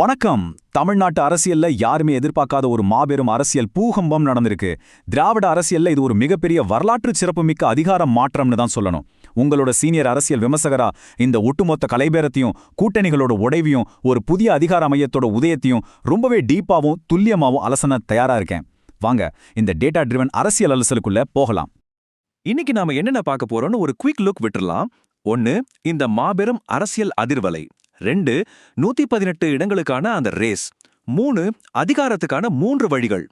வணக்கம். தமிழ்நாட்டு அரசியல்ல யாருமே எதிர்பார்க்காத ஒரு மாபெரும் அரசியல் பூகம்பம் நடந்திருக்கு. திராவிட அரசியல்ல இது ஒரு மிகப்பெரிய வரலாற்று சிறப்புமிக்க அதிகார மாற்றம்னு தான் சொல்லணும். உங்களோட சீனியர் அரசியல் விமர்சகரா இந்த ஒட்டுமொத்த கலைபேரத்தையும் கூட்டணிகளோட உடைவையும் ஒரு புதிய அதிகார மையத்தோட உதயத்தையும் ரொம்பவே டீப்பாவும் துல்லியமாவும் அலசன தயாரா இருக்கேன். வாங்க இந்த டேட்டா ட்ரிவன் அரசியல் அலசலுக்குள்ள போகலாம். இன்னைக்கு நாம என்னென்ன பார்க்க போறோம்னு ஒரு குயிக் லுக் விட்டுறலாம். 1. இந்த மாபெரும் அரசியல் அதிர்வலை. 2. 118 இடங்களுக்கான அந்த ரேஸ். 3. அதிகாரத்துக்கான 3 வழிகள்.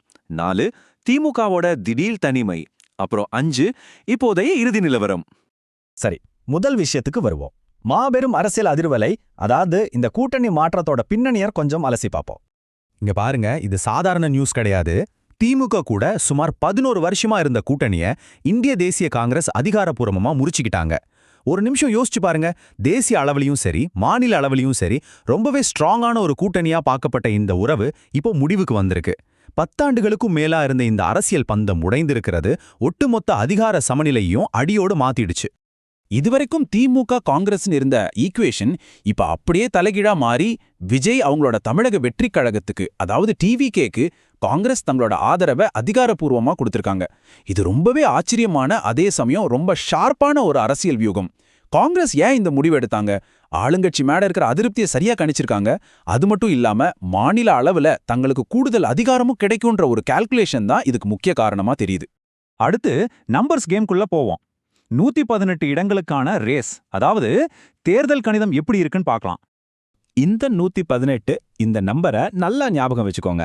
4. திமுகவோட திடீர் தனிமை. அப்புறம் 5. இப்போதைய இறுதி நிலவரம். சரி, முதல் விஷயத்துக்கு வருவோம். மாபெரும் அரசியல் அதிர்வலை, அதாவது இந்த கூட்டணி மாற்றத்தோட பின்னணியர் கொஞ்சம் அலசி பார்ப்போம். இங்க பாருங்க, இது சாதாரண நியூஸ் கிடையாது. திமுக கூட சுமார் 11 வருஷமா இருந்த கூட்டணிய இந்திய தேசிய காங்கிரஸ் அதிகாரப்பூர்வமா முறிச்சுக்கிட்டாங்க. ஒரு நிமிஷம் யோசிச்சு பாருங்க. தேசிய அளவிலையும் சரி, மாநில அளவிலையும் சரி, ரொம்பவே ஸ்ட்ராங்கான ஒரு கூட்டணியா பார்க்கப்பட்ட இந்த உறவு இப்போ முடிவுக்கு வந்திருக்கு. 10 ஆண்டுகளுக்கும் மேலா இருந்த இந்த அரசியல் பந்தம் உடைந்திருக்கிறது ஒட்டுமொத்த அதிகார சமநிலையும் அடியோடு மாத்திடுச்சு. இதுவரைக்கும் திமுக காங்கிரஸ்னு இருந்த ஈக்குவேஷன் இப்ப அப்படியே தலைகீழா மாறி விஜய் அவங்களோட தமிழக வெற்றிக் கழகத்துக்கு, அதாவது டிவிகேக்கு காங்கிரஸ் தங்களோட ஆதரவை அதிகாரப்பூர்வமா கொடுத்திருக்காங்க. இது ரொம்பவே ஆச்சரியமான, அதே சமயம் ரொம்ப ஷார்ப்பான ஒரு அரசியல் வியூகம். காங்கிரஸ் ஏன் இந்த முடிவு எடுத்தாங்க? ஆளுங்கட்சி மேல இருக்கிற அதிருப்தியை சரியா கணிச்சிருக்காங்க. அது மட்டும் இல்லாம மாநில அளவுல தங்களுக்கு கூடுதல் அதிகாரமும் கிடைக்கும்ன்ற ஒரு கால்குலேஷன் தான் இதுக்கு முக்கிய காரணமா தெரியுது. அடுத்து நம்பர்ஸ் கேம்குள்ள போவோம். 118 இடங்களுக்கான ரேஸ், அதாவது தேர்தல் கணிதம் எப்படி இருக்குன்னு பார்க்கலாம். இந்த 118 இந்த நம்பரை நல்லா ஞாபகம் வச்சுக்கோங்க.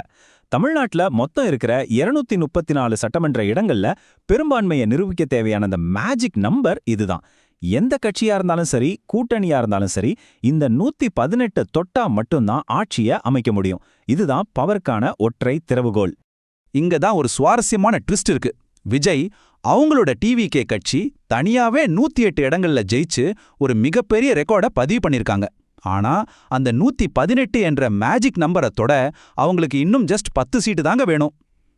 தமிழ்நாட்டுல மொத்தம் இருக்கிற 234 சட்டமன்ற இடங்கள்ல பெரும்பான்மையை நிரூபிக்க தேவையான அந்த மேஜிக் நம்பர் இதுதான். எந்த கட்சியா இருந்தாலும் சரி, கூட்டணியா இருந்தாலும் சரி, இந்த 118 தொட்டா மட்டும்தான் ஆட்சியை அமைக்க முடியும். இதுதான் பவருக்கான ஒற்றை திறவுகோல். இங்க தான் ஒரு சுவாரஸ்யமான ட்விஸ்ட் இருக்கு. விஜய் அவங்களோட டிவிகே கட்சி தனியாவே 108 இடங்கள்ல ஜெயிச்சு ஒரு மிகப்பெரிய ரெக்கார்டை பதிவு பண்ணிருக்காங்க. ஆனா அந்த 118 என்ற மேஜிக் நம்பரை தொட அவங்களுக்கு இன்னும் ஜஸ்ட் 10 சீட்டு தாங்க வேணும்.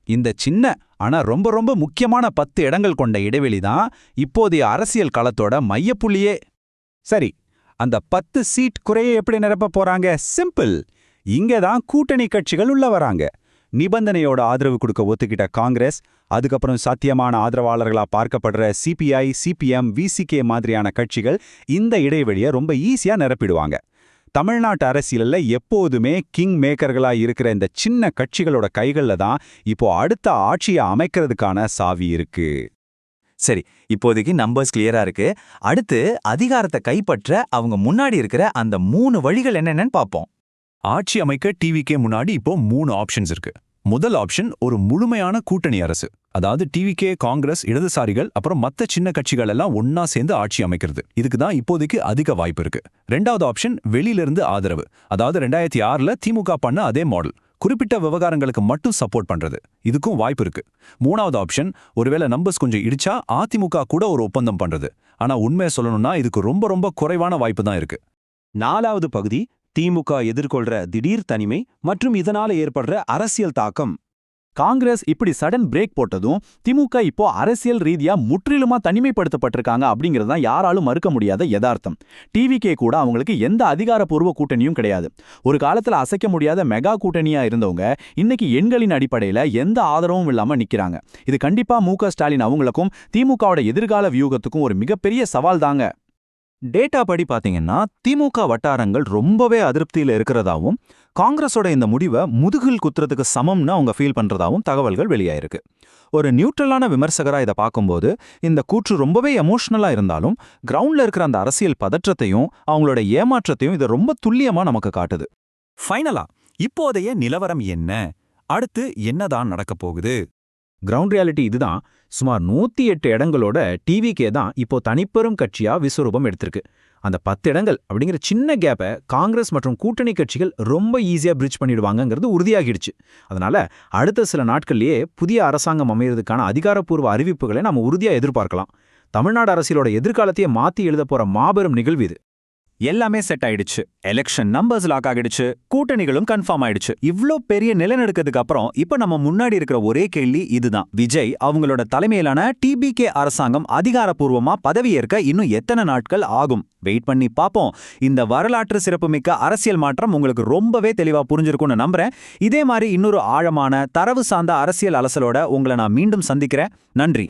இந்த சின்ன ஆனா ரொம்ப ரொம்ப முக்கியமான 10 இடங்கள் கொண்ட இடைவெளி தான் இப்போதைய அரசியல் களத்தோட மையப்புள்ளியே. சரி, அந்த 10 சீட் குறைய எப்படி நிரப்ப போறாங்க? சிம்பிள். இங்க தான் கூட்டணி கட்சிகள் உள்ள வராங்க. நிபந்தனையோட ஆதரவு கொடுக்க ஒத்துக்கிட்ட காங்கிரஸ், அதுக்கப்புறம் சாத்தியமான ஆதரவாளர்களா பார்க்கப்படுற சிபிஐ, சிபிஎம், விசிகே மாதிரியான கட்சிகள் இந்த இடைவெளியை ரொம்ப ஈஸியா நிரப்பிடுவாங்க. தமிழ்நாட்டு அரசியல்ல எப்போதுமே கிங் மேக்கர்களா இருக்கிற இந்த சின்ன கட்சிகளோட கைகள்ல தான் இப்போ அடுத்த ஆட்சியை அமைக்கிறதுக்கான சாவி இருக்கு. சரி, இப்போதைக்கு நம்பர்ஸ் கிளியரா இருக்கு. அடுத்து அதிகாரத்தை கைப்பற்ற அவங்க முன்னாடி இருக்கிற அந்த 3 வழிகள் என்னென்னு பார்ப்போம். ஆட்சி அமைக்க டிவிகே முன்னாடி இப்போ 3 ஆப்ஷன்ஸ் இருக்கு. முதல் ஆப்ஷன் ஒரு முழுமையான கூட்டணி அரசு, அதாவது டிவிகே, காங்கிரஸ், இடதுசாரிகள் அப்புறம் மத்த சின்ன கட்சிகள் எல்லாம் ஒன்னா சேர்ந்து ஆட்சி அமைக்கிறது. இதுக்கு தான் இப்போதைக்கு அதிக வாய்ப்பு இருக்கு. ரெண்டாவது ஆப்ஷன் வெளியிலிருந்து ஆதரவு, அதாவது 2006ல திமுக பண்ண அதே மாடல், குறிப்பிட்ட விவகாரங்களுக்கு மட்டும் சப்போர்ட் பண்றது. இதுக்கும் வாய்ப்பு இருக்கு. மூணாவது ஆப்ஷன், ஒருவேளை நம்பர்ஸ் கொஞ்சம் இடிச்சா அதிமுக கூட ஒரு ஒப்பந்தம் பண்றது. ஆனா உண்மையை சொல்லணும்னா இதுக்கு ரொம்ப ரொம்ப குறைவான வாய்ப்பு தான் இருக்கு. நாலாவது பகுதி திமுக எதிர்கொள்ற திடீர் தனிமை மற்றும் இதனால ஏற்படுற அரசியல் தாக்கம். காங்கிரஸ் இப்படி சடன் பிரேக் போட்டதும் திமுக இப்போ அரசியல் ரீதியா முற்றிலுமா தனிமைப்படுத்தப்பட்டிருக்காங்க அப்படிங்கிறது தான் யாராலும் மறுக்க முடியாத யதார்த்தம். டிவிகே கூட அவங்களுக்கு எந்த அதிகாரப்பூர்வ கூட்டணியும் கிடையாது. ஒரு காலத்துல அசைக்க முடியாத மெகா கூட்டணியா இருந்தவங்க இன்னைக்கு எண்களின் அடிப்படையில எந்த ஆதரவும் இல்லாம நிக்கிறாங்க. இது கண்டிப்பா மு.க. ஸ்டாலின் அவங்களுக்கும் திமுகவோட எதிர்கால வியூகத்துக்கும் ஒரு மிகப்பெரிய சவால் தாங்க. டேட்டா படி பாத்தீங்கன்னா திமுக வட்டாரங்கள் ரொம்பவே அதிருப்தியில இருக்கிறதாவும், காங்கிரஸோட இந்த முடிவை முதுகில் குத்துறதுக்கு சமம்னு அவங்க ஃபீல் பண்றதாவும் தகவல்கள் வெளியாயிருக்கு. ஒரு நியூட்ரலான விமர்சகரா இதை பார்க்கும்போது இந்த கூற்று ரொம்பவே எமோஷனலா இருந்தாலும் கிரவுண்ட்ல இருக்கிற அந்த அரசியல் பதற்றத்தையும் அவங்களோட ஏமாற்றத்தையும் இதை ரொம்ப துல்லியமா நமக்கு காட்டுது. ஃபைனலா இப்போதைய நிலவரம் என்ன? அடுத்து என்னதான் நடக்க போகுது? கிரவுண்ட் ரியாலிட்டி இதுதான். சுமார் 108 இடங்களோட டிவிகே தான் இப்போ தனிப்பெரும் கட்சியா விஸ்வரூபம் எடுத்திருக்கு. அந்த 10 இடங்கள் அப்படிங்கிற சின்ன கேப்பை காங்கிரஸ் மற்றும் கூட்டணி கட்சிகள் ரொம்ப ஈஸியா பிரிட்ஜ் பண்ணிடுவாங்கங்கிறது உறுதியாகிடுச்சு. அதனால அடுத்த சில நாட்கள்லயே புதிய அரசாங்கம் அமையறதுக்கான அதிகாரப்பூர்வ அறிவிப்புகளை நாம உறுதியா எதிர்பார்க்கலாம். தமிழ்நாடு அரசியலோட எதிர்காலத்தையே மாத்தி எழுத போற மாபெரும் நிகழ்வு இது. எல்லாமே செட் ஆயிடுச்சு. எலெக்ஷன் நம்பர்ஸ் லாக் ஆகிடுச்சு. கூட்டணிகளும் கன்ஃபார்ம் ஆயிடுச்சு. இவ்ளோ பெரிய நிலநடுக்கத்துக்கு அப்புறம் இப்ப நம்ம முன்னாடி இருக்கிற ஒரே கேள்வி இதுதான். விஜய் அவங்களோட தலைமையிலான டிபிகே அரசாங்கம் அதிகாரப்பூர்வமா பதவியேற்க இன்னும் எத்தனை நாட்கள் ஆகும்? வெயிட் பண்ணி பாப்போம். இந்த வரலாற்று சிறப்புமிக்க அரசியல் மாற்றம் உங்களுக்கு ரொம்பவே தெளிவா புரிஞ்சிருக்கும்னு நம்புறேன். இதே மாதிரி இன்னொரு ஆழமான தரவு சார்ந்த அரசியல் அலசலோட உங்களை நான் மீண்டும் சந்திக்கிறேன். நன்றி.